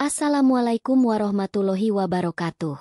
Assalamualaikum warahmatullahi wabarakatuh.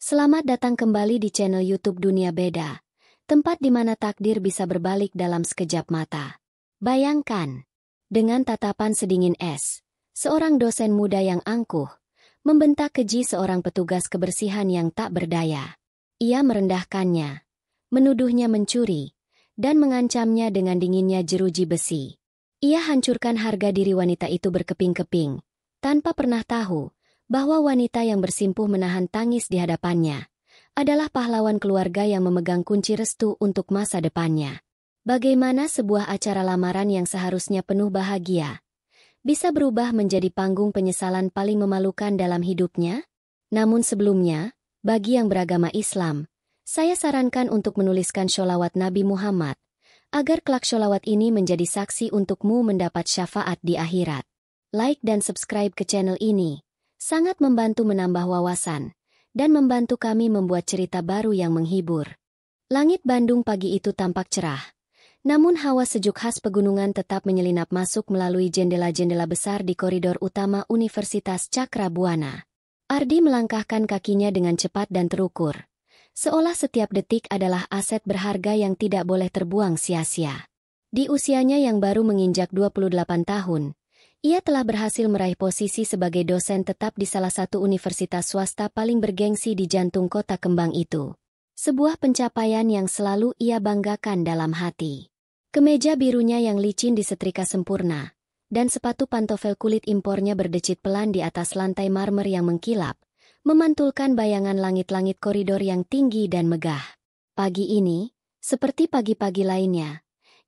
Selamat datang kembali di channel YouTube Dunia Beda, tempat di mana takdir bisa berbalik dalam sekejap mata. Bayangkan, dengan tatapan sedingin es, seorang dosen muda yang angkuh membentak keji seorang petugas kebersihan yang tak berdaya. Ia merendahkannya, menuduhnya mencuri, dan mengancamnya dengan dinginnya jeruji besi. Ia hancurkan harga diri wanita itu berkeping-keping, tanpa pernah tahu bahwa wanita yang bersimpuh menahan tangis di hadapannya adalah pahlawan keluarga yang memegang kunci restu untuk masa depannya. Bagaimana sebuah acara lamaran yang seharusnya penuh bahagia bisa berubah menjadi panggung penyesalan paling memalukan dalam hidupnya? Namun sebelumnya, bagi yang beragama Islam, saya sarankan untuk menuliskan sholawat Nabi Muhammad, agar kelak sholawat ini menjadi saksi untukmu mendapat syafaat di akhirat. Like dan subscribe ke channel ini sangat membantu menambah wawasan dan membantu kami membuat cerita baru yang menghibur. Langit Bandung pagi itu tampak cerah, namun hawa sejuk khas pegunungan tetap menyelinap masuk melalui jendela-jendela besar di koridor utama Universitas Cakrabuana. Ardi melangkahkan kakinya dengan cepat dan terukur, seolah setiap detik adalah aset berharga yang tidak boleh terbuang sia-sia. Di usianya yang baru menginjak 28 tahun, ia telah berhasil meraih posisi sebagai dosen tetap di salah satu universitas swasta paling bergengsi di jantung kota kembang itu. Sebuah pencapaian yang selalu ia banggakan dalam hati. Kemeja birunya yang licin disetrika sempurna, dan sepatu pantofel kulit impornya berdecit pelan di atas lantai marmer yang mengkilap, memantulkan bayangan langit-langit koridor yang tinggi dan megah. Pagi ini, seperti pagi-pagi lainnya,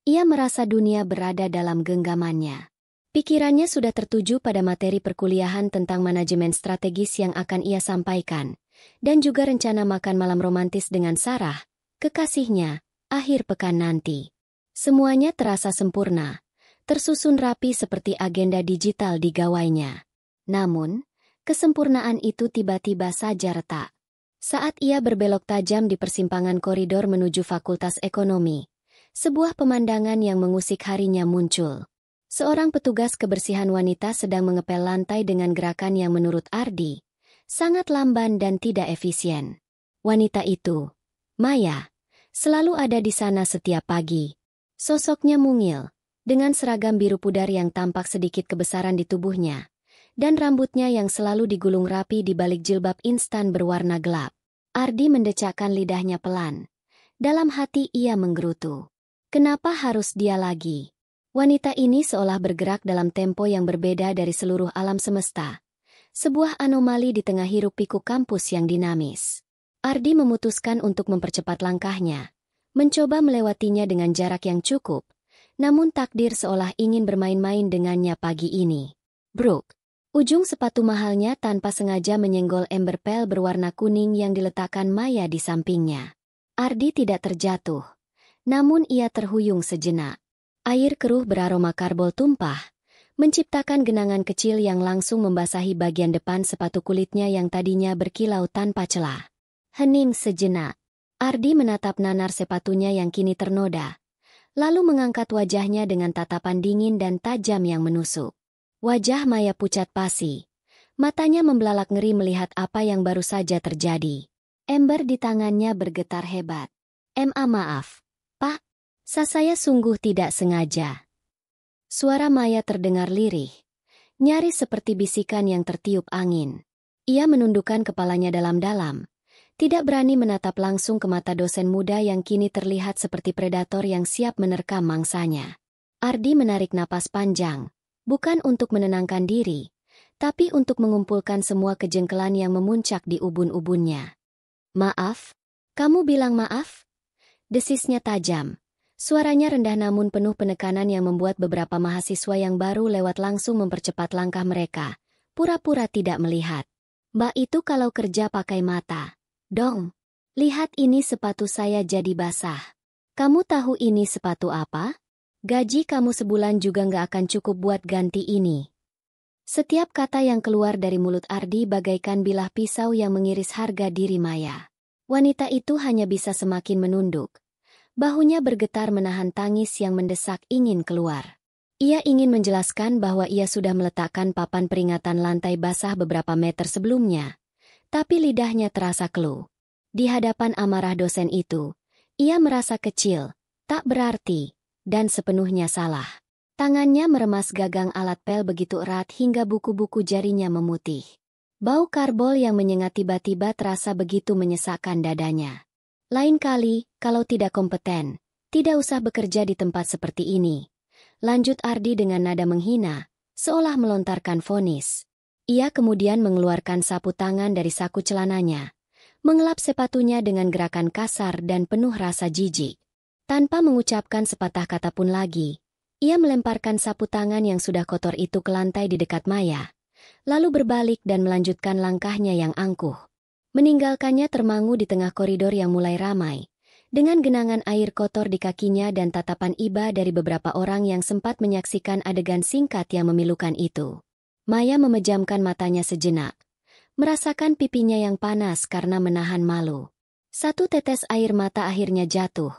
ia merasa dunia berada dalam genggamannya. Pikirannya sudah tertuju pada materi perkuliahan tentang manajemen strategis yang akan ia sampaikan, dan juga rencana makan malam romantis dengan Sarah, kekasihnya, akhir pekan nanti. Semuanya terasa sempurna, tersusun rapi seperti agenda digital di gawainya. Namun, kesempurnaan itu tiba-tiba saja retak. Saat ia berbelok tajam di persimpangan koridor menuju Fakultas Ekonomi, sebuah pemandangan yang mengusik harinya muncul. Seorang petugas kebersihan wanita sedang mengepel lantai dengan gerakan yang menurut Ardi sangat lamban dan tidak efisien. Wanita itu, Maya, selalu ada di sana setiap pagi. Sosoknya mungil, dengan seragam biru pudar yang tampak sedikit kebesaran di tubuhnya, dan rambutnya yang selalu digulung rapi di balik jilbab instan berwarna gelap. Ardi mendecakkan lidahnya pelan. Dalam hati ia menggerutu. Kenapa harus dia lagi? Wanita ini seolah bergerak dalam tempo yang berbeda dari seluruh alam semesta. Sebuah anomali di tengah hiruk-pikuk kampus yang dinamis. Ardi memutuskan untuk mempercepat langkahnya, mencoba melewatinya dengan jarak yang cukup, namun takdir seolah ingin bermain-main dengannya pagi ini. Bruk. Ujung sepatu mahalnya tanpa sengaja menyenggol ember pel berwarna kuning yang diletakkan Maya di sampingnya. Ardi tidak terjatuh, namun ia terhuyung sejenak. Air keruh beraroma karbol tumpah, menciptakan genangan kecil yang langsung membasahi bagian depan sepatu kulitnya yang tadinya berkilau tanpa celah. Hening sejenak, Ardi menatap nanar sepatunya yang kini ternoda, lalu mengangkat wajahnya dengan tatapan dingin dan tajam yang menusuk. Wajah Maya pucat pasi, matanya membelalak ngeri melihat apa yang baru saja terjadi. Ember di tangannya bergetar hebat. Maaf, Pak. Saya sungguh tidak sengaja. Suara Maya terdengar lirih, nyaris seperti bisikan yang tertiup angin. Ia menundukkan kepalanya dalam-dalam, tidak berani menatap langsung ke mata dosen muda yang kini terlihat seperti predator yang siap menerkam mangsanya. Ardi menarik napas panjang, bukan untuk menenangkan diri, tapi untuk mengumpulkan semua kejengkelan yang memuncak di ubun-ubunnya. Maaf? Kamu bilang maaf? Desisnya tajam. Suaranya rendah namun penuh penekanan yang membuat beberapa mahasiswa yang baru lewat langsung mempercepat langkah mereka, pura-pura tidak melihat. Mbak itu kalau kerja pakai mata. Dong, lihat ini sepatu saya jadi basah. Kamu tahu ini sepatu apa? Gaji kamu sebulan juga nggak akan cukup buat ganti ini. Setiap kata yang keluar dari mulut Ardi bagaikan bilah pisau yang mengiris harga diri Maya. Wanita itu hanya bisa semakin menunduk. Bahunya bergetar menahan tangis yang mendesak ingin keluar. Ia ingin menjelaskan bahwa ia sudah meletakkan papan peringatan lantai basah beberapa meter sebelumnya, tapi lidahnya terasa keluh. Di hadapan amarah dosen itu, ia merasa kecil, tak berarti, dan sepenuhnya salah. Tangannya meremas gagang alat pel begitu erat hingga buku-buku jarinya memutih. Bau karbol yang menyengat tiba-tiba terasa begitu menyesakkan dadanya. Lain kali, kalau tidak kompeten, tidak usah bekerja di tempat seperti ini. Lanjut Ardi dengan nada menghina, seolah melontarkan vonis. Ia kemudian mengeluarkan sapu tangan dari saku celananya, mengelap sepatunya dengan gerakan kasar dan penuh rasa jijik. Tanpa mengucapkan sepatah kata pun lagi, ia melemparkan sapu tangan yang sudah kotor itu ke lantai di dekat Maya, lalu berbalik dan melanjutkan langkahnya yang angkuh. Meninggalkannya termangu di tengah koridor yang mulai ramai, dengan genangan air kotor di kakinya dan tatapan iba dari beberapa orang yang sempat menyaksikan adegan singkat yang memilukan itu. Maya memejamkan matanya sejenak, merasakan pipinya yang panas karena menahan malu. Satu tetes air mata akhirnya jatuh,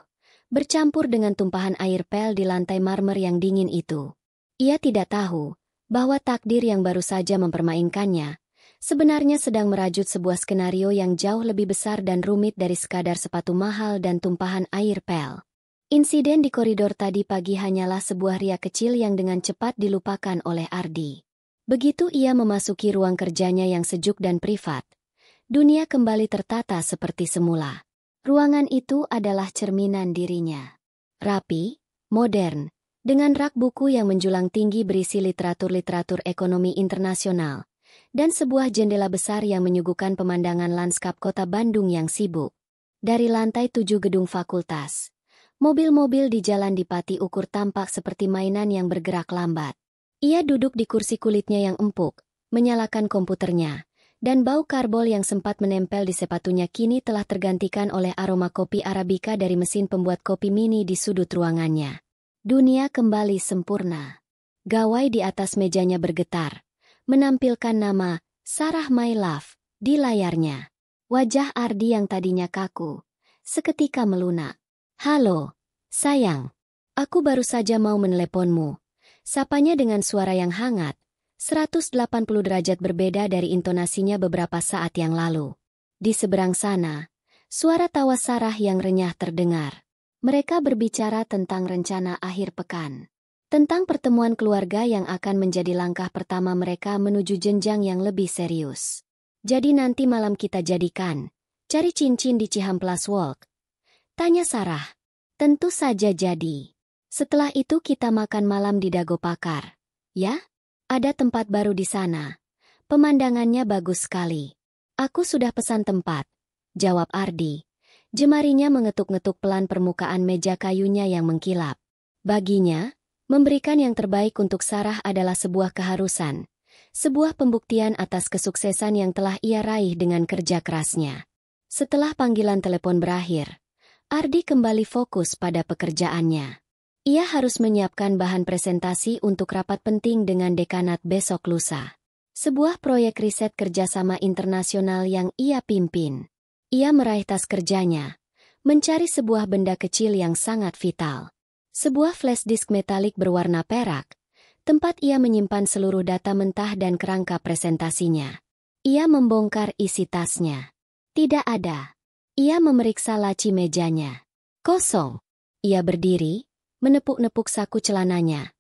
bercampur dengan tumpahan air pel di lantai marmer yang dingin itu. Ia tidak tahu bahwa takdir yang baru saja mempermainkannya sebenarnya sedang merajut sebuah skenario yang jauh lebih besar dan rumit dari sekadar sepatu mahal dan tumpahan air pel. Insiden di koridor tadi pagi hanyalah sebuah ria kecil yang dengan cepat dilupakan oleh Ardi. Begitu ia memasuki ruang kerjanya yang sejuk dan privat, dunia kembali tertata seperti semula. Ruangan itu adalah cerminan dirinya. Rapi, modern, dengan rak buku yang menjulang tinggi berisi literatur-literatur ekonomi internasional, dan sebuah jendela besar yang menyuguhkan pemandangan lanskap kota Bandung yang sibuk. Dari lantai 7 gedung fakultas, mobil-mobil di jalan Dipati Ukur tampak seperti mainan yang bergerak lambat. Ia duduk di kursi kulitnya yang empuk, menyalakan komputernya, dan bau karbol yang sempat menempel di sepatunya kini telah tergantikan oleh aroma kopi Arabica dari mesin pembuat kopi mini di sudut ruangannya. Dunia kembali sempurna. Gawai di atas mejanya bergetar, menampilkan nama Sarah My Love di layarnya. Wajah Ardi yang tadinya kaku seketika melunak. "Halo, sayang. Aku baru saja mau meneleponmu," sapanya dengan suara yang hangat, 180 derajat berbeda dari intonasinya beberapa saat yang lalu. Di seberang sana, suara tawa Sarah yang renyah terdengar. Mereka berbicara tentang rencana akhir pekan. Tentang pertemuan keluarga yang akan menjadi langkah pertama mereka menuju jenjang yang lebih serius. "Jadi nanti malam kita jadikan cari cincin di Cihamplas Walk?" tanya Sarah. "Tentu saja jadi. Setelah itu kita makan malam di Dago Pakar. Ya? Ada tempat baru di sana. Pemandangannya bagus sekali." "Aku sudah pesan tempat," jawab Ardi. Jemarinya mengetuk-ngetuk pelan permukaan meja kayunya yang mengkilap. Baginya, memberikan yang terbaik untuk Sarah adalah sebuah keharusan, sebuah pembuktian atas kesuksesan yang telah ia raih dengan kerja kerasnya. Setelah panggilan telepon berakhir, Ardi kembali fokus pada pekerjaannya. Ia harus menyiapkan bahan presentasi untuk rapat penting dengan dekanat besok lusa. Sebuah proyek riset kerjasama internasional yang ia pimpin. Ia meraih tas kerjanya, mencari sebuah benda kecil yang sangat vital. Sebuah flash disk metalik berwarna perak, tempat ia menyimpan seluruh data mentah dan kerangka presentasinya. Ia membongkar isi tasnya. Tidak ada. Ia memeriksa laci mejanya. Kosong. Ia berdiri, menepuk-nepuk saku celananya,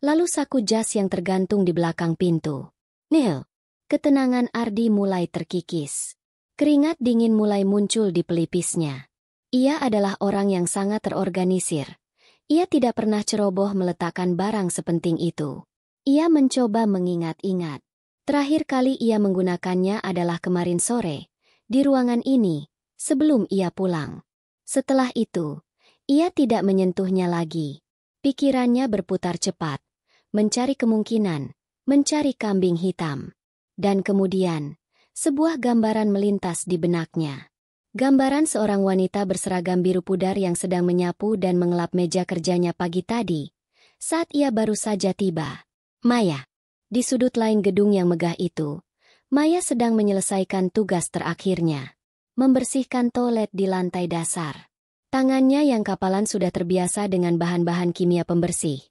lalu saku jas yang tergantung di belakang pintu. "Nil." Ketenangan Ardi mulai terkikis. Keringat dingin mulai muncul di pelipisnya. Ia adalah orang yang sangat terorganisir. Ia tidak pernah ceroboh meletakkan barang sepenting itu. Ia mencoba mengingat-ingat. Terakhir kali ia menggunakannya adalah kemarin sore, di ruangan ini, sebelum ia pulang. Setelah itu, ia tidak menyentuhnya lagi. Pikirannya berputar cepat, mencari kemungkinan, mencari kambing hitam. Dan kemudian, sebuah gambaran melintas di benaknya. Gambaran seorang wanita berseragam biru pudar yang sedang menyapu dan mengelap meja kerjanya pagi tadi, saat ia baru saja tiba. Maya. Di sudut lain gedung yang megah itu, Maya sedang menyelesaikan tugas terakhirnya. Membersihkan toilet di lantai dasar. Tangannya yang kapalan sudah terbiasa dengan bahan-bahan kimia pembersih.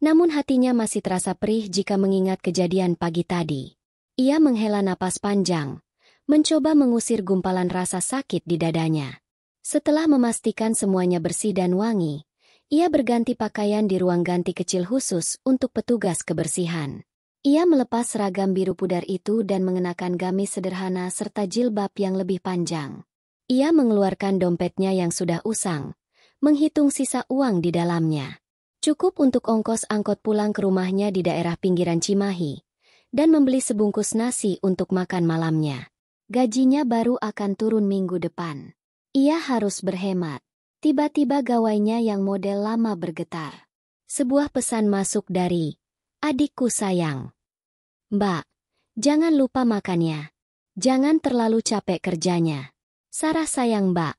namun hatinya masih terasa perih jika mengingat kejadian pagi tadi. Ia menghela napas panjang, mencoba mengusir gumpalan rasa sakit di dadanya. Setelah memastikan semuanya bersih dan wangi, ia berganti pakaian di ruang ganti kecil khusus untuk petugas kebersihan. Ia melepas seragam biru pudar itu dan mengenakan gamis sederhana serta jilbab yang lebih panjang. Ia mengeluarkan dompetnya yang sudah usang, menghitung sisa uang di dalamnya. Cukup untuk ongkos angkot pulang ke rumahnya di daerah pinggiran Cimahi, dan membeli sebungkus nasi untuk makan malamnya. Gajinya baru akan turun minggu depan. Ia harus berhemat. Tiba-tiba gawainya yang model lama bergetar. Sebuah pesan masuk dari, "Adikku sayang. Mbak, jangan lupa makannya. Jangan terlalu capek kerjanya. Sarah sayang Mbak."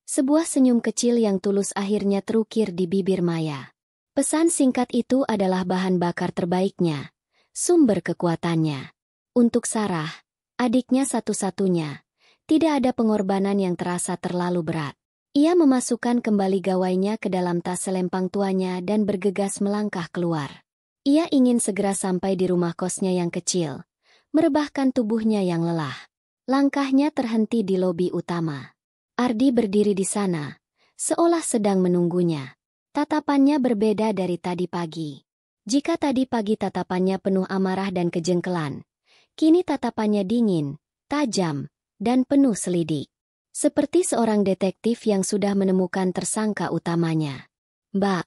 Sebuah senyum kecil yang tulus akhirnya terukir di bibir Maya. Pesan singkat itu adalah bahan bakar terbaiknya, sumber kekuatannya. Untuk Sarah, adiknya satu-satunya, tidak ada pengorbanan yang terasa terlalu berat. Ia memasukkan kembali gawainya ke dalam tas selempang tuanya dan bergegas melangkah keluar. Ia ingin segera sampai di rumah kosnya yang kecil, merebahkan tubuhnya yang lelah. Langkahnya terhenti di lobi utama. Ardi berdiri di sana, seolah sedang menunggunya. Tatapannya berbeda dari tadi pagi. Jika tadi pagi tatapannya penuh amarah dan kejengkelan, kini tatapannya dingin, tajam, dan penuh selidik. Seperti seorang detektif yang sudah menemukan tersangka utamanya. "Mbak,"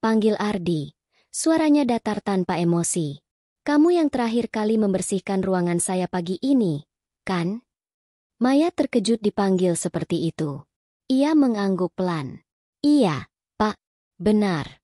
panggil Ardi. Suaranya datar tanpa emosi. "Kamu yang terakhir kali membersihkan ruangan saya pagi ini, kan?" Maya terkejut dipanggil seperti itu. Ia mengangguk pelan. "Iya, Pak, benar."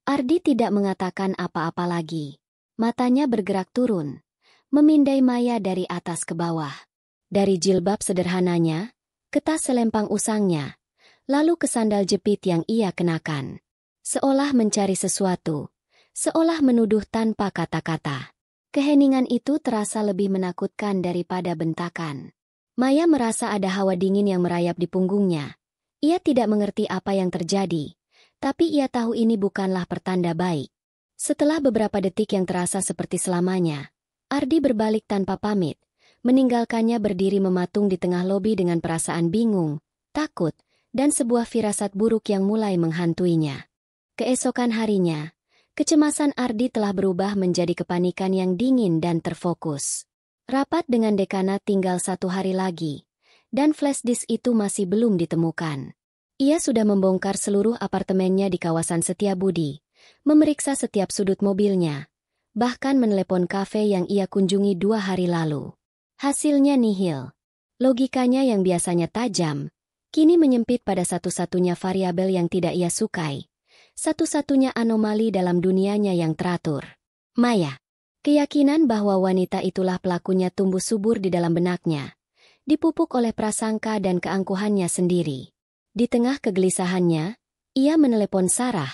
Ardi tidak mengatakan apa-apa lagi. Matanya bergerak turun, memindai Maya dari atas ke bawah. Dari jilbab sederhananya, ke tas selempang usangnya, lalu ke sandal jepit yang ia kenakan. Seolah mencari sesuatu, seolah menuduh tanpa kata-kata. Keheningan itu terasa lebih menakutkan daripada bentakan. Maya merasa ada hawa dingin yang merayap di punggungnya. Ia tidak mengerti apa yang terjadi, tapi ia tahu ini bukanlah pertanda baik. Setelah beberapa detik yang terasa seperti selamanya, Ardi berbalik tanpa pamit, meninggalkannya berdiri mematung di tengah lobi dengan perasaan bingung, takut, dan sebuah firasat buruk yang mulai menghantuinya. Keesokan harinya, kecemasan Ardi telah berubah menjadi kepanikan yang dingin dan terfokus. Rapat dengan dekanat tinggal 1 hari lagi, dan flash disk itu masih belum ditemukan. Ia sudah membongkar seluruh apartemennya di kawasan Setiabudi, memeriksa setiap sudut mobilnya, bahkan menelepon kafe yang ia kunjungi 2 hari lalu. Hasilnya nihil. Logikanya yang biasanya tajam, kini menyempit pada satu-satunya variabel yang tidak ia sukai, satu-satunya anomali dalam dunianya yang teratur. Maya. Keyakinan bahwa wanita itulah pelakunya tumbuh subur di dalam benaknya, dipupuk oleh prasangka dan keangkuhannya sendiri. Di tengah kegelisahannya, ia menelepon Sarah,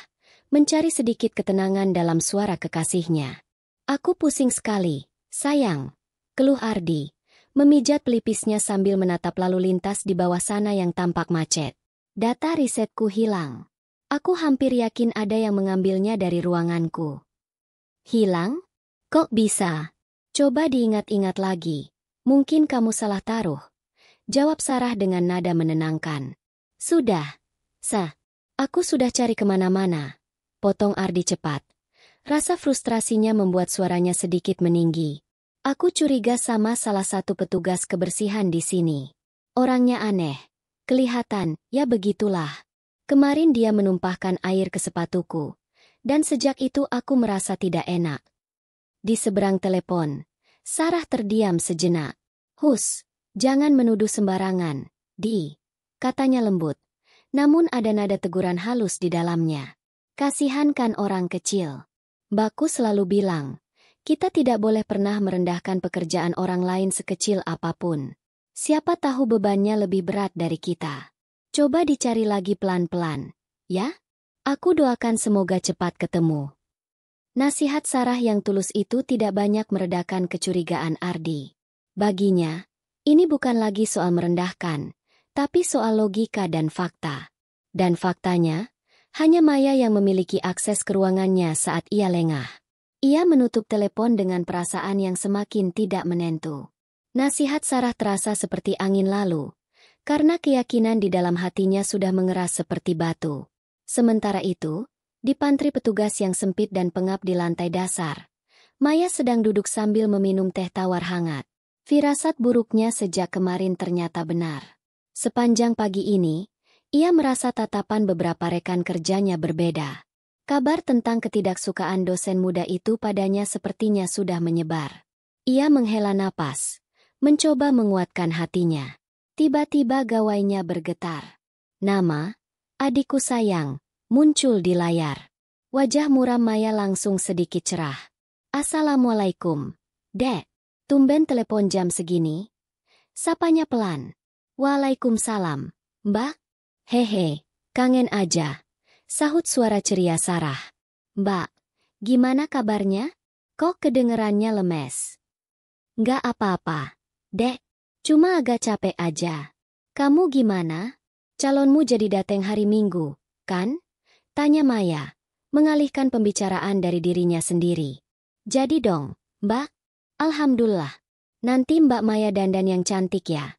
mencari sedikit ketenangan dalam suara kekasihnya. "Aku pusing sekali, sayang," keluh Ardi, memijat pelipisnya sambil menatap lalu lintas di bawah sana yang tampak macet. "Data risetku hilang. Aku hampir yakin ada yang mengambilnya dari ruanganku." "Hilang? Kok bisa?" "Coba diingat-ingat lagi. Mungkin kamu salah taruh," jawab Sarah dengan nada menenangkan. "Sudah, aku sudah cari kemana-mana," potong Ardi cepat. Rasa frustrasinya membuat suaranya sedikit meninggi. "Aku curiga sama salah satu petugas kebersihan di sini. Orangnya aneh. Kelihatan, ya begitulah. Kemarin dia menumpahkan air ke sepatuku, dan sejak itu aku merasa tidak enak." Di seberang telepon, Sarah terdiam sejenak. "Hus, jangan menuduh sembarangan, Di," katanya lembut. Namun ada nada teguran halus di dalamnya. "Kasihan kan orang kecil. Mbakku selalu bilang, kita tidak boleh pernah merendahkan pekerjaan orang lain sekecil apapun. Siapa tahu bebannya lebih berat dari kita. Coba dicari lagi pelan-pelan, ya? Aku doakan semoga cepat ketemu." Nasihat Sarah yang tulus itu tidak banyak meredakan kecurigaan Ardi. Baginya, ini bukan lagi soal merendahkan, tapi soal logika dan fakta. Dan faktanya, Hanya Maya yang memiliki akses ke ruangannya saat ia lengah. Ia menutup telepon dengan perasaan yang semakin tidak menentu. Nasihat Sarah terasa seperti angin lalu, karena keyakinan di dalam hatinya sudah mengeras seperti batu. Sementara itu, di pantry petugas yang sempit dan pengap di lantai dasar, Maya sedang duduk sambil meminum teh tawar hangat. Firasat buruknya sejak kemarin ternyata benar. Sepanjang pagi ini, ia merasa tatapan beberapa rekan kerjanya berbeda. Kabar tentang ketidaksukaan dosen muda itu padanya sepertinya sudah menyebar. Ia menghela napas, mencoba menguatkan hatinya. Tiba-tiba gawainya bergetar. Nama, adikku sayang, muncul di layar. Wajah muram Maya langsung sedikit cerah. Assalamualaikum, Dek. Tumben telepon jam segini? Sapanya pelan. Waalaikumsalam, Mbak. Hehe, kangen aja. Sahut suara ceria Sarah. Mbak, gimana kabarnya? Kok kedengerannya lemes? Nggak apa-apa, Dek. Cuma agak capek aja. Kamu gimana? Calonmu jadi dateng hari Minggu, kan? Tanya Maya, mengalihkan pembicaraan dari dirinya sendiri. Jadi dong, Mbak. Alhamdulillah. Nanti Mbak Maya dandan yang cantik ya.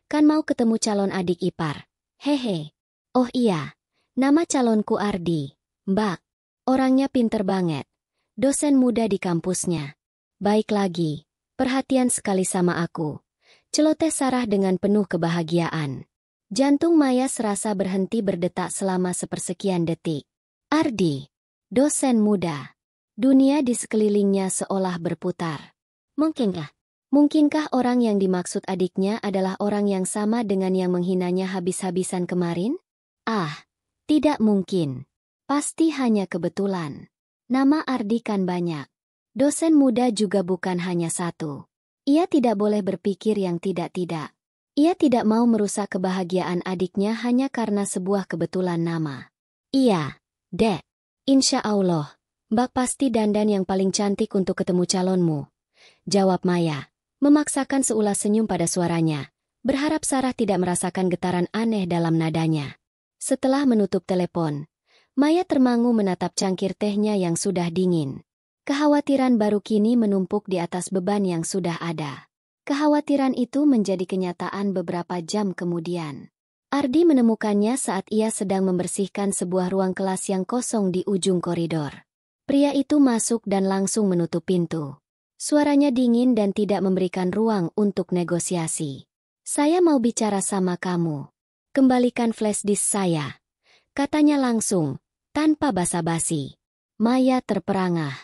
Kan mau ketemu calon adik ipar. Hehe. Oh iya, nama calonku Ardi. Mbak, orangnya pinter banget. Dosen muda di kampusnya. Baik lagi, perhatian sekali sama aku. Celoteh Sarah dengan penuh kebahagiaan. Jantung Maya serasa berhenti berdetak selama sepersekian detik. Ardi, dosen muda. Dunia di sekelilingnya seolah berputar. Mungkinkah orang yang dimaksud adiknya adalah orang yang sama dengan yang menghinanya habis-habisan kemarin? Ah, tidak mungkin. Pasti hanya kebetulan. Nama Ardi kan banyak. Dosen muda juga bukan hanya satu. Ia tidak boleh berpikir yang tidak-tidak. Ia tidak mau merusak kebahagiaan adiknya hanya karena sebuah kebetulan nama. Iya, Dek. Insya Allah, Mbak pasti dandan yang paling cantik untuk ketemu calonmu. Jawab Maya, memaksakan seulas senyum pada suaranya, berharap Sarah tidak merasakan getaran aneh dalam nadanya. Setelah menutup telepon, Maya termangu menatap cangkir tehnya yang sudah dingin. Kekhawatiran baru kini menumpuk di atas beban yang sudah ada. Kekhawatiran itu menjadi kenyataan beberapa jam kemudian. Ardi menemukannya saat ia sedang membersihkan sebuah ruang kelas yang kosong di ujung koridor. Pria itu masuk dan langsung menutup pintu. Suaranya dingin dan tidak memberikan ruang untuk negosiasi. Saya mau bicara sama kamu. Kembalikan flash disk saya. Katanya langsung, tanpa basa-basi. Maya terperangah.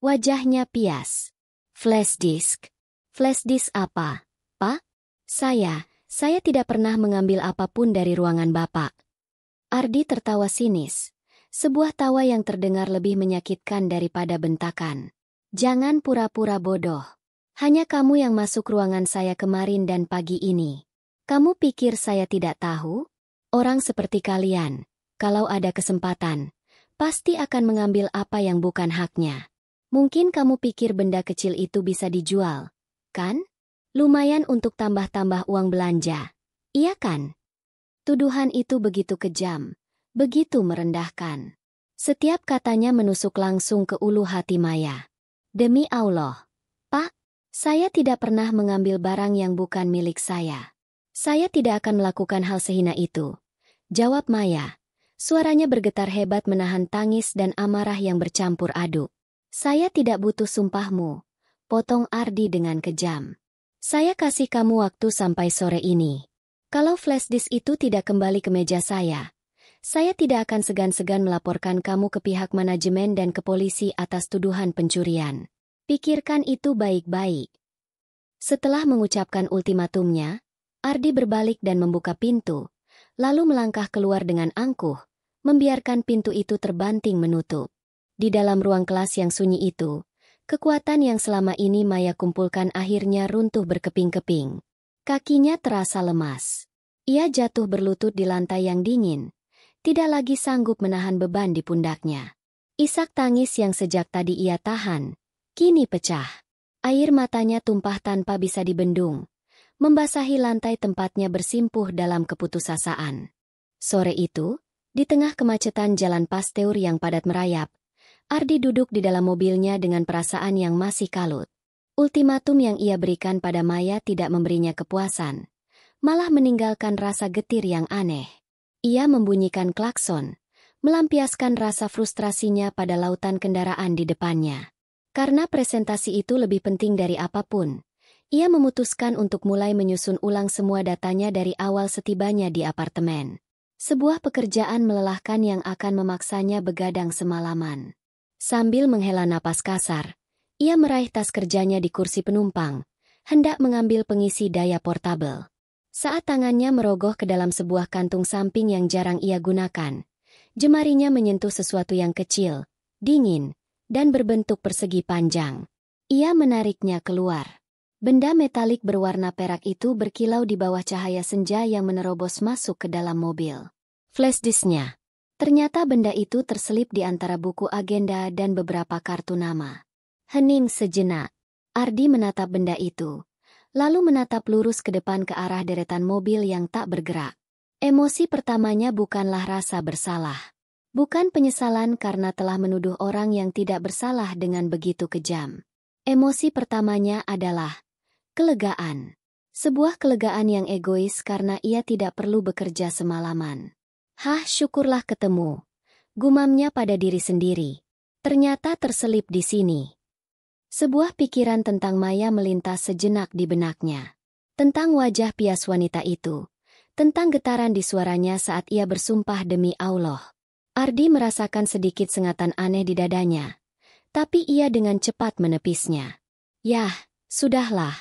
Wajahnya pias. Flash disk? Flash disk apa, Pak? Saya tidak pernah mengambil apapun dari ruangan Bapak. Ardi tertawa sinis. Sebuah tawa yang terdengar lebih menyakitkan daripada bentakan. Jangan pura-pura bodoh. Hanya kamu yang masuk ruangan saya kemarin dan pagi ini. Kamu pikir saya tidak tahu? Orang seperti kalian, kalau ada kesempatan, pasti akan mengambil apa yang bukan haknya. Mungkin kamu pikir benda kecil itu bisa dijual, kan? Lumayan untuk tambah-tambah uang belanja. Iya kan? Tuduhan itu begitu kejam, begitu merendahkan. Setiap katanya menusuk langsung ke ulu hati Maya. Demi Allah, Pak, saya tidak pernah mengambil barang yang bukan milik saya. Saya tidak akan melakukan hal sehina itu. Jawab Maya. Suaranya bergetar hebat menahan tangis dan amarah yang bercampur aduk. Saya tidak butuh sumpahmu. Potong Ardi dengan kejam. Saya kasih kamu waktu sampai sore ini. Kalau flash disk itu tidak kembali ke meja saya tidak akan segan-segan melaporkan kamu ke pihak manajemen dan ke polisi atas tuduhan pencurian. Pikirkan itu baik-baik. Setelah mengucapkan ultimatumnya, Ardi berbalik dan membuka pintu, lalu melangkah keluar dengan angkuh, membiarkan pintu itu terbanting menutup. Di dalam ruang kelas yang sunyi itu, kekuatan yang selama ini Maya kumpulkan akhirnya runtuh berkeping-keping. Kakinya terasa lemas. Ia jatuh berlutut di lantai yang dingin, tidak lagi sanggup menahan beban di pundaknya. Isak tangis yang sejak tadi ia tahan, kini pecah. Air matanya tumpah tanpa bisa dibendung, membasahi lantai tempatnya bersimpuh dalam keputusasaan. Sore itu, Di tengah kemacetan jalan Pasteur yang padat merayap, Ardi duduk di dalam mobilnya dengan perasaan yang masih kalut. Ultimatum yang ia berikan pada Maya tidak memberinya kepuasan, malah meninggalkan rasa getir yang aneh. Ia membunyikan klakson, melampiaskan rasa frustrasinya pada lautan kendaraan di depannya. Karena presentasi itu lebih penting dari apapun, ia memutuskan untuk mulai menyusun ulang semua datanya dari awal setibanya di apartemen. Sebuah pekerjaan melelahkan yang akan memaksanya begadang semalaman. Sambil menghela napas kasar, ia meraih tas kerjanya di kursi penumpang, hendak mengambil pengisi daya portabel. Saat tangannya merogoh ke dalam sebuah kantung samping yang jarang ia gunakan, jemarinya menyentuh sesuatu yang kecil, dingin, dan berbentuk persegi panjang. Ia menariknya keluar. Benda metalik berwarna perak itu berkilau di bawah cahaya senja yang menerobos masuk ke dalam mobil. Flashdisknya. Ternyata benda itu terselip di antara buku agenda dan beberapa kartu nama. Hening sejenak. Ardi menatap benda itu, lalu menatap lurus ke depan ke arah deretan mobil yang tak bergerak. Emosi pertamanya bukanlah rasa bersalah. Bukan penyesalan karena telah menuduh orang yang tidak bersalah dengan begitu kejam. Emosi pertamanya adalah kelegaan. Sebuah kelegaan yang egois karena ia tidak perlu bekerja semalaman. Hah, syukurlah ketemu. Gumamnya pada diri sendiri. Ternyata terselip di sini. Sebuah pikiran tentang Maya melintas sejenak di benaknya. Tentang wajah pias wanita itu. Tentang getaran di suaranya saat ia bersumpah demi Allah. Ardi merasakan sedikit sengatan aneh di dadanya. Tapi ia dengan cepat menepisnya. Yah, sudahlah,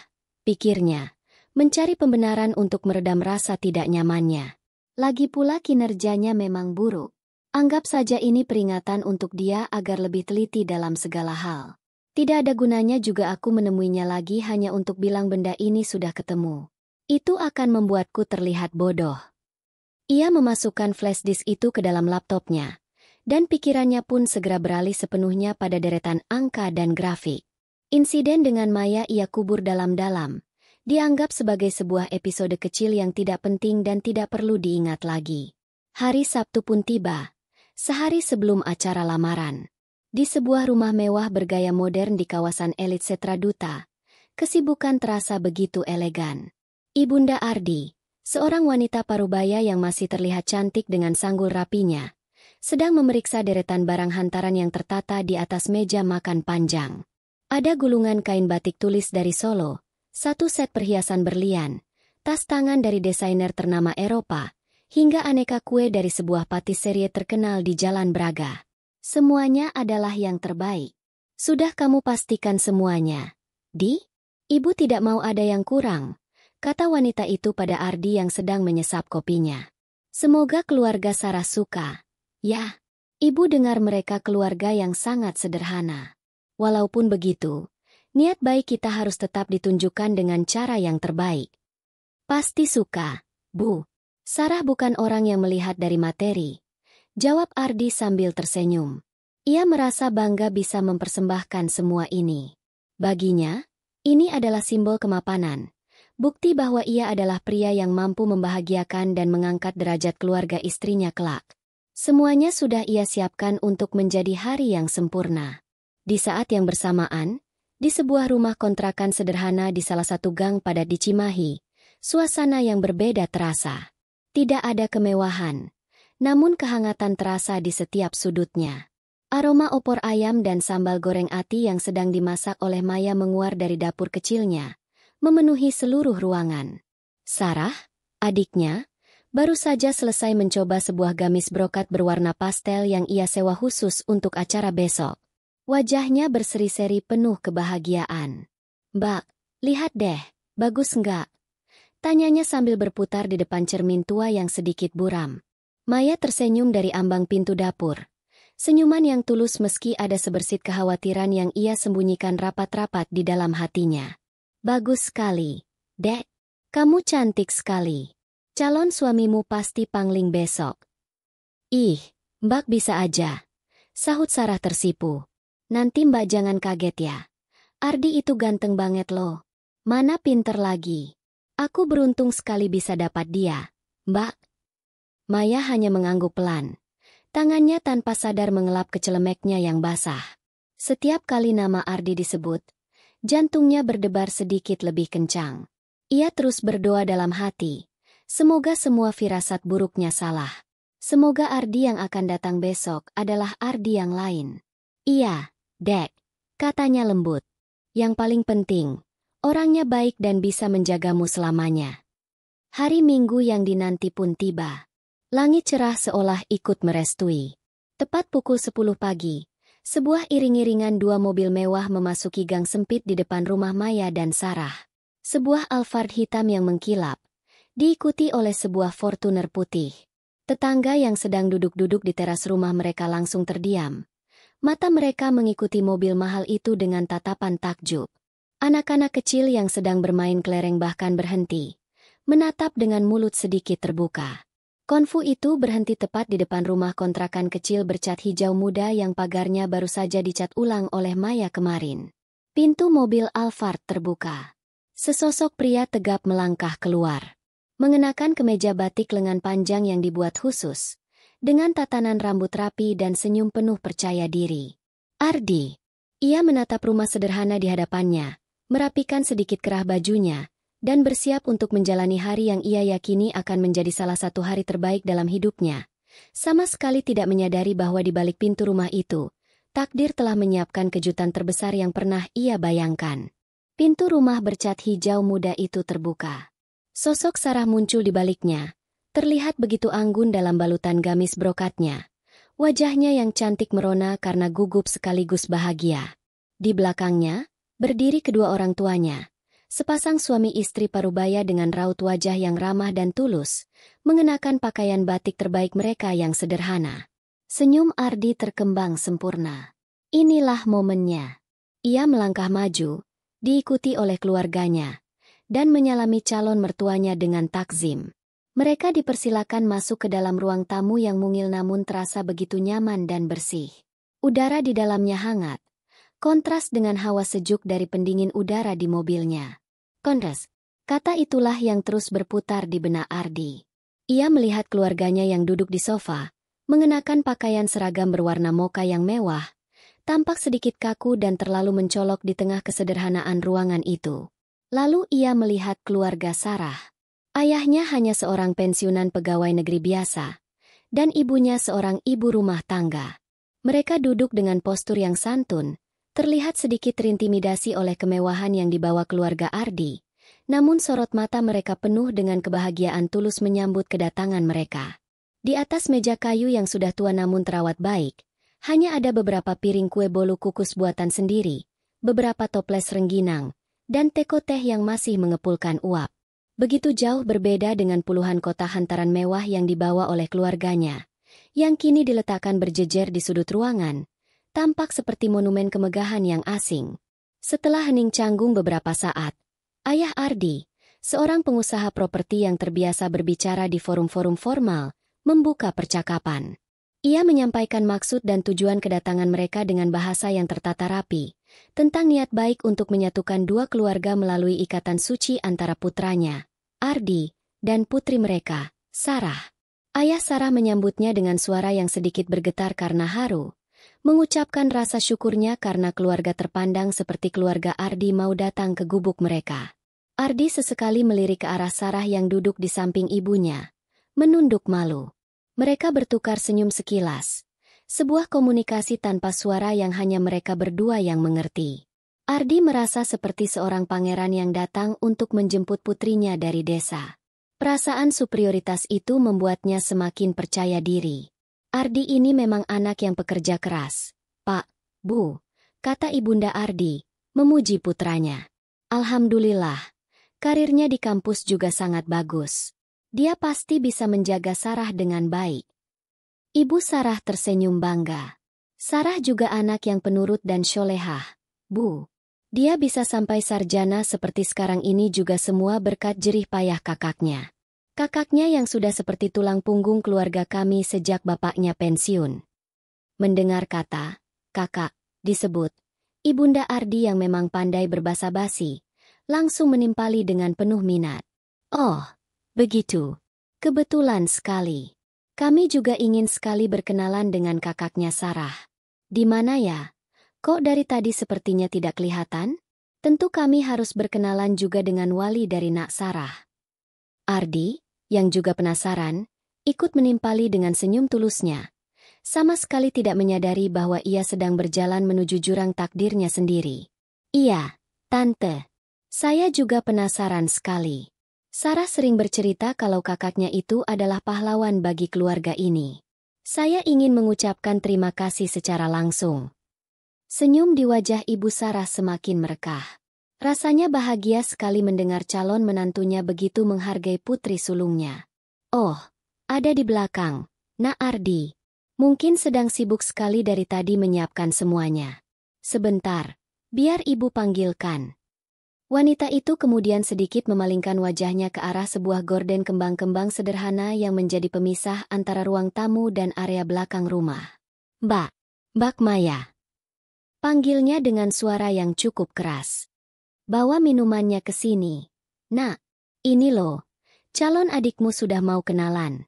pikirnya. Mencari pembenaran untuk meredam rasa tidak nyamannya. Lagi pula kinerjanya memang buruk. Anggap saja ini peringatan untuk dia agar lebih teliti dalam segala hal. Tidak ada gunanya juga aku menemuinya lagi hanya untuk bilang benda ini sudah ketemu. Itu akan membuatku terlihat bodoh. Ia memasukkan flashdisk itu ke dalam laptopnya, dan pikirannya pun segera beralih sepenuhnya pada deretan angka dan grafik. Insiden dengan Maya ia kubur dalam-dalam, dianggap sebagai sebuah episode kecil yang tidak penting dan tidak perlu diingat lagi. Hari Sabtu pun tiba, sehari sebelum acara lamaran. Di sebuah rumah mewah bergaya modern di kawasan elit Setraduta, kesibukan terasa begitu elegan. Ibunda Ardi, seorang wanita parubaya yang masih terlihat cantik dengan sanggul rapinya, sedang memeriksa deretan barang hantaran yang tertata di atas meja makan panjang. Ada gulungan kain batik tulis dari Solo, satu set perhiasan berlian, tas tangan dari desainer ternama Eropa, hingga aneka kue dari sebuah patisserie terkenal di Jalan Braga. Semuanya adalah yang terbaik. Sudah kamu pastikan semuanya, Di? Ibu tidak mau ada yang kurang, kata wanita itu pada Ardi yang sedang menyesap kopinya. Semoga keluarga Sarah suka. Ya, ibu dengar mereka keluarga yang sangat sederhana. Walaupun begitu, niat baik kita harus tetap ditunjukkan dengan cara yang terbaik. Pasti suka, Bu. Sarah bukan orang yang melihat dari materi, jawab Ardi sambil tersenyum. Ia merasa bangga bisa mempersembahkan semua ini. Baginya, ini adalah simbol kemapanan, bukti bahwa ia adalah pria yang mampu membahagiakan dan mengangkat derajat keluarga istrinya kelak. Semuanya sudah ia siapkan untuk menjadi hari yang sempurna. Di saat yang bersamaan, di sebuah rumah kontrakan sederhana di salah satu gang padat di Cimahi, suasana yang berbeda terasa. Tidak ada kemewahan, namun kehangatan terasa di setiap sudutnya. Aroma opor ayam dan sambal goreng ati yang sedang dimasak oleh Maya menguar dari dapur kecilnya, memenuhi seluruh ruangan. Sarah, adiknya, baru saja selesai mencoba sebuah gamis brokat berwarna pastel yang ia sewa khusus untuk acara besok. Wajahnya berseri-seri penuh kebahagiaan. Mbak, lihat deh, bagus nggak? Tanyanya sambil berputar di depan cermin tua yang sedikit buram. Maya tersenyum dari ambang pintu dapur. Senyuman yang tulus meski ada sebersit kekhawatiran yang ia sembunyikan rapat-rapat di dalam hatinya. Bagus sekali, Dek. Kamu cantik sekali. Calon suamimu pasti pangling besok. Ih, Mbak bisa aja, sahut Sarah tersipu. Nanti Mbak jangan kaget ya. Ardi itu ganteng banget loh. Mana pinter lagi. Aku beruntung sekali bisa dapat dia, Mbak. Maya hanya mengangguk pelan, Tangannya tanpa sadar mengelap ke celemeknya yang basah. Setiap kali nama Ardi disebut, jantungnya berdebar sedikit lebih kencang. Ia terus berdoa dalam hati. Semoga semua firasat buruknya salah. Semoga Ardi yang akan datang besok adalah Ardi yang lain. Iya, Dek, katanya lembut. Yang paling penting, orangnya baik dan bisa menjagamu selamanya. Hari Minggu yang dinanti pun tiba. Langit cerah seolah ikut merestui. Tepat pukul 10 pagi, sebuah iring-iringan dua mobil mewah memasuki gang sempit di depan rumah Maya dan Sarah. Sebuah Alphard hitam yang mengkilap, diikuti oleh sebuah Fortuner putih. Tetangga yang sedang duduk-duduk di teras rumah mereka langsung terdiam. Mata mereka mengikuti mobil mahal itu dengan tatapan takjub. Anak-anak kecil yang sedang bermain kelereng bahkan berhenti, menatap dengan mulut sedikit terbuka. Konfu itu berhenti tepat di depan rumah kontrakan kecil bercat hijau muda yang pagarnya baru saja dicat ulang oleh Maya kemarin. Pintu mobil Alphard terbuka. Sesosok pria tegap melangkah keluar. Mengenakan kemeja batik lengan panjang yang dibuat khusus, dengan tatanan rambut rapi dan senyum penuh percaya diri. Ardi. Ia menatap rumah sederhana di hadapannya, merapikan sedikit kerah bajunya, dan bersiap untuk menjalani hari yang ia yakini akan menjadi salah satu hari terbaik dalam hidupnya. Sama sekali tidak menyadari bahwa di balik pintu rumah itu, takdir telah menyiapkan kejutan terbesar yang pernah ia bayangkan. Pintu rumah bercat hijau muda itu terbuka. Sosok Sarah muncul di baliknya, terlihat begitu anggun dalam balutan gamis brokatnya. Wajahnya yang cantik merona karena gugup sekaligus bahagia. Di belakangnya, berdiri kedua orang tuanya. Sepasang suami istri parubaya dengan raut wajah yang ramah dan tulus, mengenakan pakaian batik terbaik mereka yang sederhana. Senyum Ardi terkembang sempurna. Inilah momennya. Ia melangkah maju, diikuti oleh keluarganya, dan menyalami calon mertuanya dengan takzim. Mereka dipersilakan masuk ke dalam ruang tamu yang mungil namun terasa begitu nyaman dan bersih. Udara di dalamnya hangat, kontras dengan hawa sejuk dari pendingin udara di mobilnya. Kontras, kata itulah yang terus berputar di benak Ardi. Ia melihat keluarganya yang duduk di sofa, mengenakan pakaian seragam berwarna mocha yang mewah, tampak sedikit kaku dan terlalu mencolok di tengah kesederhanaan ruangan itu. Lalu ia melihat keluarga Sarah. Ayahnya hanya seorang pensiunan pegawai negeri biasa, dan ibunya seorang ibu rumah tangga. Mereka duduk dengan postur yang santun, terlihat sedikit terintimidasi oleh kemewahan yang dibawa keluarga Ardi, namun sorot mata mereka penuh dengan kebahagiaan tulus menyambut kedatangan mereka. Di atas meja kayu yang sudah tua namun terawat baik, hanya ada beberapa piring kue bolu kukus buatan sendiri, beberapa toples rengginang, dan teko teh yang masih mengepulkan uap. Begitu jauh berbeda dengan puluhan kotak hantaran mewah yang dibawa oleh keluarganya, yang kini diletakkan berjejer di sudut ruangan, tampak seperti monumen kemegahan yang asing. Setelah hening canggung beberapa saat, ayah Ardi, seorang pengusaha properti yang terbiasa berbicara di forum-forum formal, membuka percakapan. Ia menyampaikan maksud dan tujuan kedatangan mereka dengan bahasa yang tertata rapi, tentang niat baik untuk menyatukan dua keluarga melalui ikatan suci antara putranya, Ardi, dan putri mereka, Sarah. Ayah Sarah menyambutnya dengan suara yang sedikit bergetar karena haru, mengucapkan rasa syukurnya karena keluarga terpandang seperti keluarga Ardi mau datang ke gubuk mereka. Ardi sesekali melirik ke arah Sarah yang duduk di samping ibunya, menunduk malu. Mereka bertukar senyum sekilas. Sebuah komunikasi tanpa suara yang hanya mereka berdua yang mengerti. Ardi merasa seperti seorang pangeran yang datang untuk menjemput putrinya dari desa. Perasaan superioritas itu membuatnya semakin percaya diri. Ardi ini memang anak yang pekerja keras. Pak, Bu, kata ibunda Ardi, memuji putranya. Alhamdulillah, karirnya di kampus juga sangat bagus. Dia pasti bisa menjaga Sarah dengan baik. Ibu Sarah tersenyum bangga. Sarah juga anak yang penurut dan sholehah, Bu. Dia bisa sampai sarjana seperti sekarang ini juga semua berkat jerih payah kakaknya. Kakaknya yang sudah seperti tulang punggung keluarga kami sejak bapaknya pensiun. Mendengar kata, kakak, disebut, ibunda Ardi yang memang pandai berbasa basi, langsung menimpali dengan penuh minat. Oh, begitu. Kebetulan sekali. Kami juga ingin sekali berkenalan dengan kakaknya Sarah. Di mana ya? Kok dari tadi sepertinya tidak kelihatan? Tentu kami harus berkenalan juga dengan wali dari Nak Sarah. Ardi, yang juga penasaran, ikut menimpali dengan senyum tulusnya. Sama sekali tidak menyadari bahwa ia sedang berjalan menuju jurang takdirnya sendiri. Iya, Tante. Saya juga penasaran sekali. Sarah sering bercerita kalau kakaknya itu adalah pahlawan bagi keluarga ini. Saya ingin mengucapkan terima kasih secara langsung. Senyum di wajah Ibu Sarah semakin merekah. Rasanya bahagia sekali mendengar calon menantunya begitu menghargai putri sulungnya. Oh, ada di belakang, Nak Ardi. Mungkin sedang sibuk sekali dari tadi menyiapkan semuanya. Sebentar, biar ibu panggilkan. Wanita itu kemudian sedikit memalingkan wajahnya ke arah sebuah gorden kembang-kembang sederhana yang menjadi pemisah antara ruang tamu dan area belakang rumah. Mbak Maya. Panggilnya dengan suara yang cukup keras. Bawa minumannya ke sini. Nak, ini loh, calon adikmu sudah mau kenalan.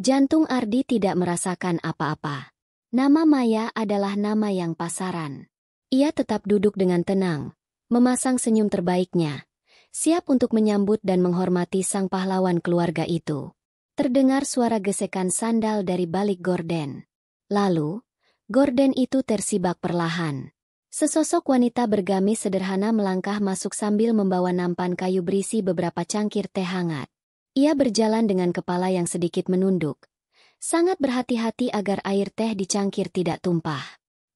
Jantung Ardi tidak merasakan apa-apa. Nama Maya adalah nama yang pasaran. Ia tetap duduk dengan tenang, memasang senyum terbaiknya, siap untuk menyambut dan menghormati sang pahlawan keluarga itu. Terdengar suara gesekan sandal dari balik gorden. Lalu, gorden itu tersibak perlahan. Sesosok wanita bergamis sederhana melangkah masuk sambil membawa nampan kayu berisi beberapa cangkir teh hangat. Ia berjalan dengan kepala yang sedikit menunduk. Sangat berhati-hati agar air teh di cangkir tidak tumpah.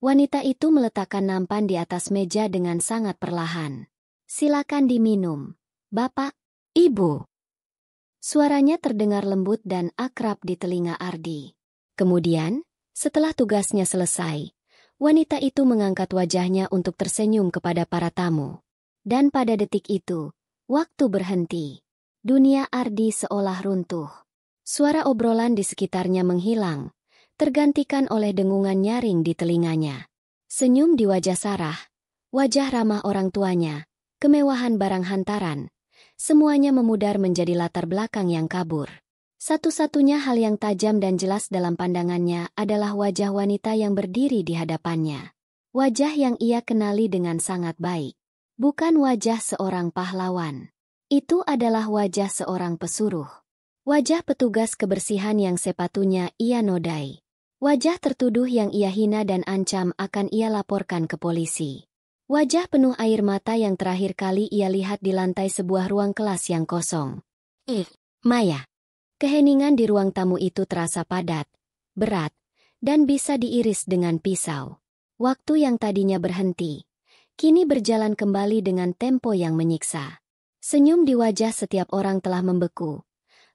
Wanita itu meletakkan nampan di atas meja dengan sangat perlahan. Silakan diminum, Bapak, Ibu. Suaranya terdengar lembut dan akrab di telinga Ardi. Kemudian, setelah tugasnya selesai, wanita itu mengangkat wajahnya untuk tersenyum kepada para tamu. Dan pada detik itu, waktu berhenti. Dunia Ardi seolah runtuh. Suara obrolan di sekitarnya menghilang, tergantikan oleh dengungan nyaring di telinganya. Senyum di wajah Sarah, wajah ramah orang tuanya, kemewahan barang hantaran, semuanya memudar menjadi latar belakang yang kabur. Satu-satunya hal yang tajam dan jelas dalam pandangannya adalah wajah wanita yang berdiri di hadapannya. Wajah yang ia kenali dengan sangat baik. Bukan wajah seorang pahlawan. Itu adalah wajah seorang pesuruh. Wajah petugas kebersihan yang sepatunya ia nodai. Wajah tertuduh yang ia hina dan ancam akan ia laporkan ke polisi. Wajah penuh air mata yang terakhir kali ia lihat di lantai sebuah ruang kelas yang kosong. Maya. Keheningan di ruang tamu itu terasa padat, berat, dan bisa diiris dengan pisau. Waktu yang tadinya berhenti, kini berjalan kembali dengan tempo yang menyiksa. Senyum di wajah setiap orang telah membeku,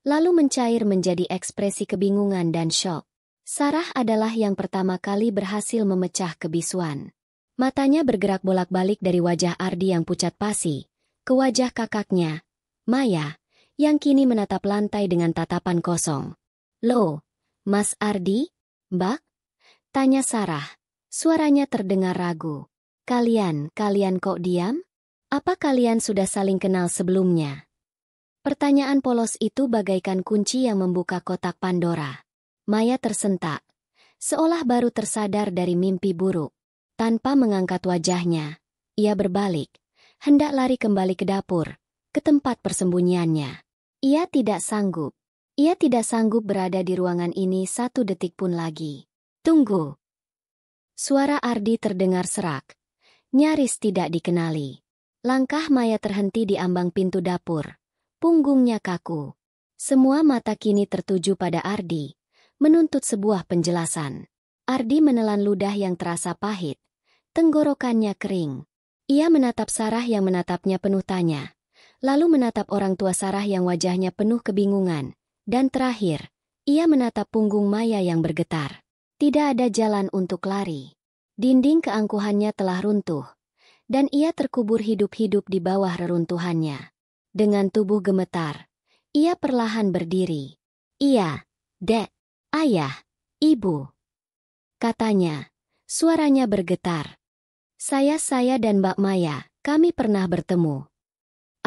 lalu mencair menjadi ekspresi kebingungan dan syok. Sarah adalah yang pertama kali berhasil memecah kebisuan. Matanya bergerak bolak-balik dari wajah Ardi yang pucat pasi, ke wajah kakaknya, Maya, yang kini menatap lantai dengan tatapan kosong. Loh, Mas Ardi? Mbak? Tanya Sarah. Suaranya terdengar ragu. Kalian kok diam? Apa kalian sudah saling kenal sebelumnya? Pertanyaan polos itu bagaikan kunci yang membuka kotak Pandora. Maya tersentak, seolah baru tersadar dari mimpi buruk. Tanpa mengangkat wajahnya, ia berbalik, hendak lari kembali ke dapur, ke tempat persembunyiannya. Ia tidak sanggup. Ia tidak sanggup berada di ruangan ini satu detik pun lagi. Tunggu. Suara Ardi terdengar serak, nyaris tidak dikenali. Langkah Maya terhenti di ambang pintu dapur. Punggungnya kaku. Semua mata kini tertuju pada Ardi, menuntut sebuah penjelasan. Ardi menelan ludah yang terasa pahit. Tenggorokannya kering. Ia menatap Sarah yang menatapnya penuh tanya. Lalu menatap orang tua Sarah yang wajahnya penuh kebingungan. Dan terakhir, ia menatap punggung Maya yang bergetar. Tidak ada jalan untuk lari. Dinding keangkuhannya telah runtuh. Dan ia terkubur hidup-hidup di bawah reruntuhannya. Dengan tubuh gemetar, ia perlahan berdiri. Iya, Dek, Ayah, Ibu. Katanya, suaranya bergetar. Saya dan Mbak Maya, kami pernah bertemu.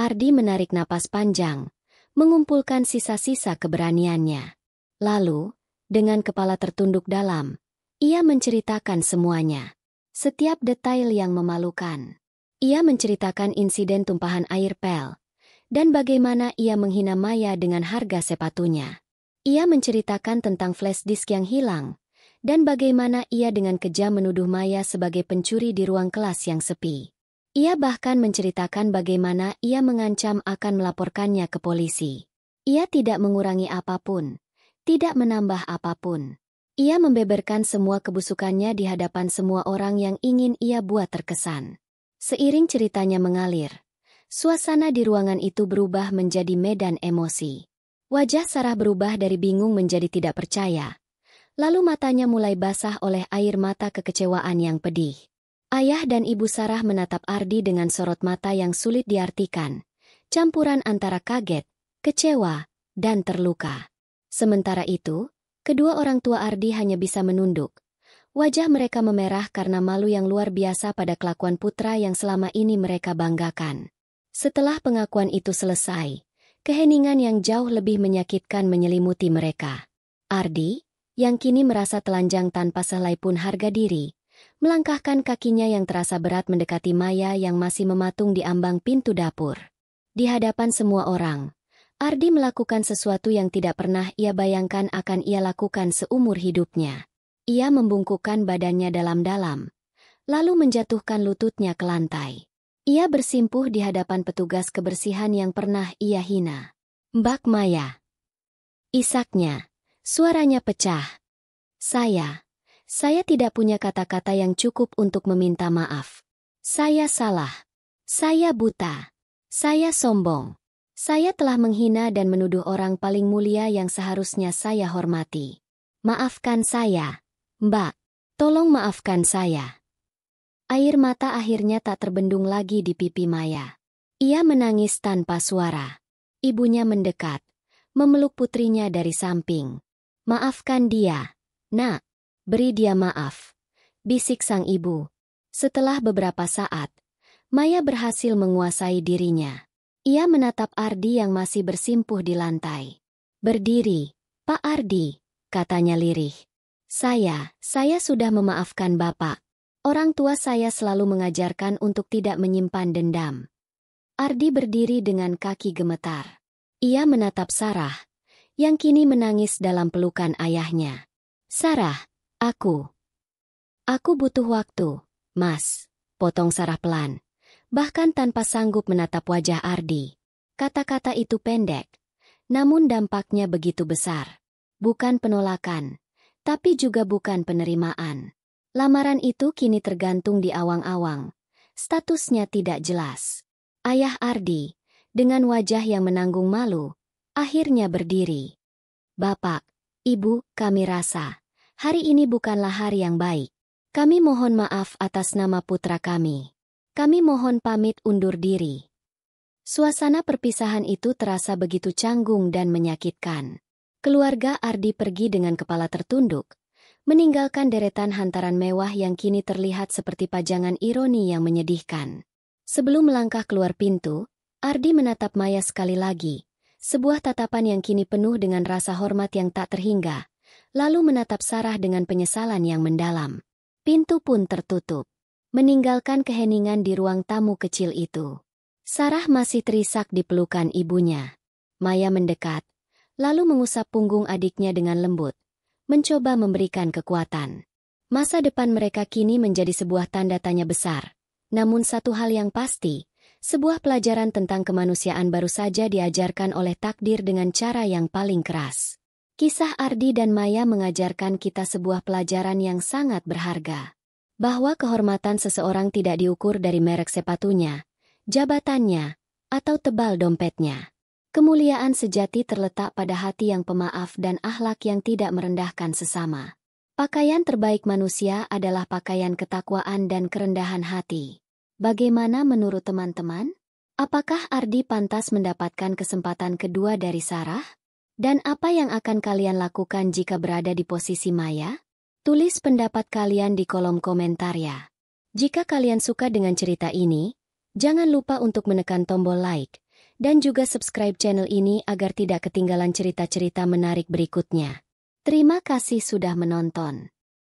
Ardi menarik napas panjang, mengumpulkan sisa-sisa keberaniannya. Lalu, Dengan kepala tertunduk dalam, ia menceritakan semuanya. Setiap detail yang memalukan. Ia menceritakan insiden tumpahan air pel, dan bagaimana ia menghina Maya dengan harga sepatunya. Ia menceritakan tentang flash disk yang hilang, dan bagaimana ia dengan kejam menuduh Maya sebagai pencuri di ruang kelas yang sepi. Ia bahkan menceritakan bagaimana ia mengancam akan melaporkannya ke polisi. Ia tidak mengurangi apapun, tidak menambah apapun. Ia membeberkan semua kebusukannya di hadapan semua orang yang ingin ia buat terkesan. Seiring ceritanya mengalir, suasana di ruangan itu berubah menjadi medan emosi. Wajah Sarah berubah dari bingung menjadi tidak percaya. Lalu matanya mulai basah oleh air mata kekecewaan yang pedih. Ayah dan ibu Sarah menatap Ardi dengan sorot mata yang sulit diartikan. Campuran antara kaget, kecewa, dan terluka. Sementara itu, kedua orang tua Ardi hanya bisa menunduk. Wajah mereka memerah karena malu yang luar biasa pada kelakuan putra yang selama ini mereka banggakan. Setelah pengakuan itu selesai, keheningan yang jauh lebih menyakitkan menyelimuti mereka. Ardi, yang kini merasa telanjang tanpa sehelai pun harga diri, melangkahkan kakinya yang terasa berat mendekati Maya yang masih mematung di ambang pintu dapur. Di hadapan semua orang, Ardi melakukan sesuatu yang tidak pernah ia bayangkan akan ia lakukan seumur hidupnya. Ia membungkukkan badannya dalam-dalam, lalu menjatuhkan lututnya ke lantai. Ia bersimpuh di hadapan petugas kebersihan yang pernah ia hina. "Mbak Maya." Isaknya, suaranya pecah. Saya tidak punya kata-kata yang cukup untuk meminta maaf. Saya salah. Saya buta. Saya sombong. Saya telah menghina dan menuduh orang paling mulia yang seharusnya saya hormati. Maafkan saya, Mbak. Tolong maafkan saya. Air mata akhirnya tak terbendung lagi di pipi Maya. Ia menangis tanpa suara. Ibunya mendekat, memeluk putrinya dari samping. "Maafkan dia, Nak. Beri dia maaf," bisik sang ibu. Setelah beberapa saat, Maya berhasil menguasai dirinya. Ia menatap Ardi yang masih bersimpuh di lantai. "Berdiri, Pak Ardi," katanya lirih. Saya sudah memaafkan Bapak. Orang tua saya selalu mengajarkan untuk tidak menyimpan dendam." Ardi berdiri dengan kaki gemetar. Ia menatap Sarah, yang kini menangis dalam pelukan ayahnya. "Sarah, aku butuh waktu, Mas," potong Sarah pelan. Bahkan tanpa sanggup menatap wajah Ardi. Kata-kata itu pendek, namun dampaknya begitu besar. Bukan penolakan, tapi juga bukan penerimaan. Lamaran itu kini tergantung di awang-awang. Statusnya tidak jelas. Ayah Ardi, dengan wajah yang menanggung malu, akhirnya berdiri. "Bapak, Ibu, kami rasa hari ini bukanlah hari yang baik. Kami mohon maaf atas nama putra kami. Kami mohon pamit undur diri." Suasana perpisahan itu terasa begitu canggung dan menyakitkan. Keluarga Ardi pergi dengan kepala tertunduk, meninggalkan deretan hantaran mewah yang kini terlihat seperti pajangan ironi yang menyedihkan. Sebelum melangkah keluar pintu, Ardi menatap Maya sekali lagi, sebuah tatapan yang kini penuh dengan rasa hormat yang tak terhingga, lalu menatap Sarah dengan penyesalan yang mendalam. Pintu pun tertutup, meninggalkan keheningan di ruang tamu kecil itu. Sarah masih terisak di pelukan ibunya. Maya mendekat, lalu mengusap punggung adiknya dengan lembut, mencoba memberikan kekuatan. Masa depan mereka kini menjadi sebuah tanda tanya besar. Namun satu hal yang pasti, sebuah pelajaran tentang kemanusiaan baru saja diajarkan oleh takdir dengan cara yang paling keras. Kisah Ardi dan Maya mengajarkan kita sebuah pelajaran yang sangat berharga. Bahwa kehormatan seseorang tidak diukur dari merek sepatunya, jabatannya, atau tebal dompetnya. Kemuliaan sejati terletak pada hati yang pemaaf dan akhlak yang tidak merendahkan sesama. Pakaian terbaik manusia adalah pakaian ketakwaan dan kerendahan hati. Bagaimana menurut teman-teman? Apakah Ardi pantas mendapatkan kesempatan kedua dari Sarah? Dan apa yang akan kalian lakukan jika berada di posisi Maya? Tulis pendapat kalian di kolom komentar ya. Jika kalian suka dengan cerita ini, jangan lupa untuk menekan tombol like, dan juga subscribe channel ini agar tidak ketinggalan cerita-cerita menarik berikutnya. Terima kasih sudah menonton.